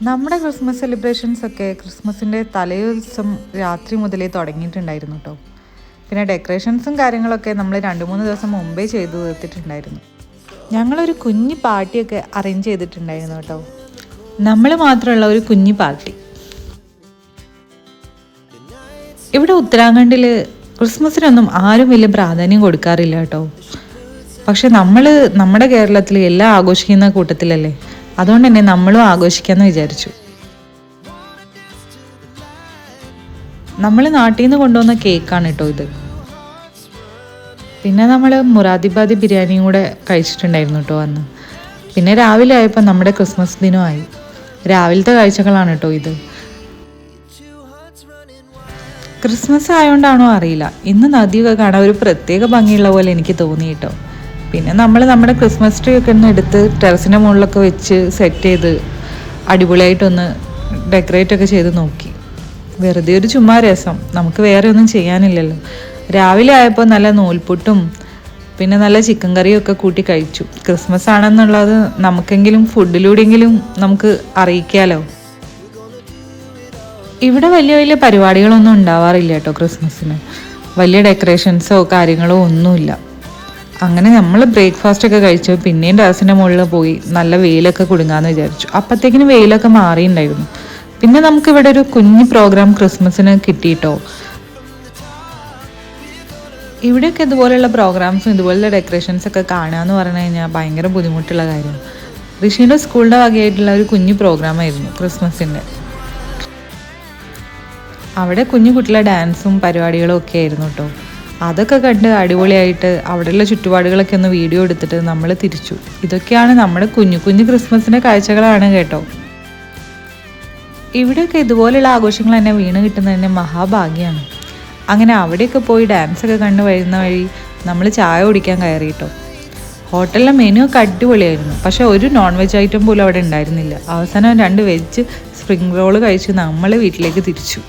നമ്മുടെ Christmas celebrations ഒക്കെ ക്രിസ്മസിൻ്റെ തലേ ദിവസം രാത്രി മുതലേ തുടങ്ങിയിട്ടുണ്ടായിരുന്നു കേട്ടോ. പിന്നെ ഡെക്കറേഷൻസും കാര്യങ്ങളൊക്കെ നമ്മൾ 2-3 ദിവസം മുമ്പേ ചെയ്തു തീർത്തിട്ടുണ്ടായിരുന്നു. ഞങ്ങളൊരു കുഞ്ഞു പാർട്ടിയൊക്കെ അറേഞ്ച് ചെയ്തിട്ടുണ്ടായിരുന്നു കേട്ടോ. നമ്മൾ മാത്രമുള്ള ഒരു കുഞ്ഞു പാർട്ടി. ഇവിടെ ഉത്തരാഖണ്ഡിൽ ക്രിസ്മസിനൊന്നും ആരും വലിയ പ്രാധാന്യം കൊടുക്കാറില്ല കേട്ടോ. പക്ഷെ നമ്മുടെ കേരളത്തിൽ എല്ലാം ആഘോഷിക്കുന്ന കൂട്ടത്തിലല്ലേ, അതുകൊണ്ട് തന്നെ നമ്മളും ആഘോഷിക്കാമെന്ന് വിചാരിച്ചു. നമ്മൾ നാട്ടിൽ നിന്ന് കൊണ്ടുവന്ന കേക്കാണ് കേട്ടോ ഇത്. പിന്നെ നമ്മൾ മുറാദിബാദി ബിരിയാണിയും കൂടെ കഴിച്ചിട്ടുണ്ടായിരുന്നു കേട്ടോ അന്ന്. പിന്നെ രാവിലെ ആയപ്പോൾ നമ്മുടെ ക്രിസ്മസ് ദിനമായി. രാവിലത്തെ കാഴ്ചകളാണ് കേട്ടോ ഇത്. ക്രിസ്മസ് ആയതുകൊണ്ടാണോ അറിയില്ല, ഇന്ന് നദിയൊക്കെ കാണാൻ ഒരു പ്രത്യേക ഭംഗിയുള്ള പോലെ എനിക്ക് തോന്നി കേട്ടോ. പിന്നെ നമ്മൾ നമ്മുടെ ക്രിസ്മസ് ട്രീ ഒക്കെ ഒന്ന് എടുത്ത് ടെറസിൻ്റെ മുകളിലൊക്കെ വെച്ച് സെറ്റ് ചെയ്ത് അടിപൊളിയായിട്ടൊന്ന് ഡെക്കറേറ്റ് ഒക്കെ ചെയ്ത് നോക്കി. വെറുതെ ഒരു ചുമ്മാ രസം, നമുക്ക് വേറെ ഒന്നും ചെയ്യാനില്ലല്ലോ. രാവിലെ ആയപ്പോൾ നല്ല നൂൽപുട്ടും പിന്നെ നല്ല ചിക്കൻ കറിയും ഒക്കെ കൂട്ടി കഴിച്ചു. ക്രിസ്മസ് ആണെന്നുള്ളത് നമുക്കെങ്കിലും ഫുഡിലൂടെയെങ്കിലും നമുക്ക് അറിയിക്കാമല്ലോ. ഇവിടെ വലിയ വലിയ പരിപാടികളൊന്നും ഉണ്ടാവാറില്ല കേട്ടോ ക്രിസ്മസിന്. വലിയ ഡെക്കറേഷൻസോ കാര്യങ്ങളോ ഒന്നുമില്ല. അങ്ങനെ നമ്മൾ ബ്രേക്ക്ഫാസ്റ്റ് ഒക്കെ കഴിച്ചു. പിന്നെയും ടെറസിൻ്റെ മുകളിൽ പോയി നല്ല വെയിലൊക്കെ കുടുങ്ങാമെന്ന് വിചാരിച്ചു. അപ്പോഴത്തേക്കിന് വെയിലൊക്കെ മാറിയിട്ടുണ്ടായിരുന്നു. പിന്നെ നമുക്കിവിടെ ഒരു കുഞ്ഞു പ്രോഗ്രാം ക്രിസ്മസിന് കിട്ടിയിട്ടോ. ഇവിടെയൊക്കെ ഇതുപോലെയുള്ള പ്രോഗ്രാംസും ഇതുപോലുള്ള ഡെക്കറേഷൻസ് ഒക്കെ കാണുകയെന്ന് പറഞ്ഞു കഴിഞ്ഞാൽ ഭയങ്കര ബുദ്ധിമുട്ടുള്ള കാര്യമാണ്. ഋഷിയുടെ സ്കൂളിൻ്റെ വകയായിട്ടുള്ള ഒരു കുഞ്ഞു പ്രോഗ്രാമായിരുന്നു ക്രിസ്മസിൻ്റെ. അവിടെ കുഞ്ഞു കുട്ടികളുടെ ഡാൻസും പരിപാടികളും ഒക്കെ ആയിരുന്നു കേട്ടോ. അതൊക്കെ കണ്ട് അടിപൊളിയായിട്ട് അവിടെയുള്ള ചുറ്റുപാടുകളൊക്കെ ഒന്ന് വീഡിയോ എടുത്തിട്ട് നമ്മൾ തിരിച്ചു. ഇതൊക്കെയാണ് നമ്മുടെ കുഞ്ഞു കുഞ്ഞു ക്രിസ്മസിൻ്റെ കാഴ്ചകളാണ് കേട്ടോ. ഇവിടെയൊക്കെ ഇതുപോലെയുള്ള ആഘോഷങ്ങൾ തന്നെ വീണ് കിട്ടുന്നതിൻ്റെ മഹാഭാഗ്യമാണ്. അങ്ങനെ അവിടെയൊക്കെ പോയി ഡാൻസൊക്കെ കണ്ട് വരുന്ന വഴി നമ്മൾ ചായ കുടിക്കാൻ കയറി കേട്ടോ. ഹോട്ടലിലെ മെനു ഒക്കെ അടിപൊളിയായിരുന്നു. പക്ഷേ ഒരു നോൺ വെജ് ഐറ്റം പോലും അവിടെ ഉണ്ടായിരുന്നില്ല. അവസാനം 2 വെജ് സ്പ്രിംഗ് റോള് കഴിച്ച് നമ്മൾ വീട്ടിലേക്ക് തിരിച്ചു.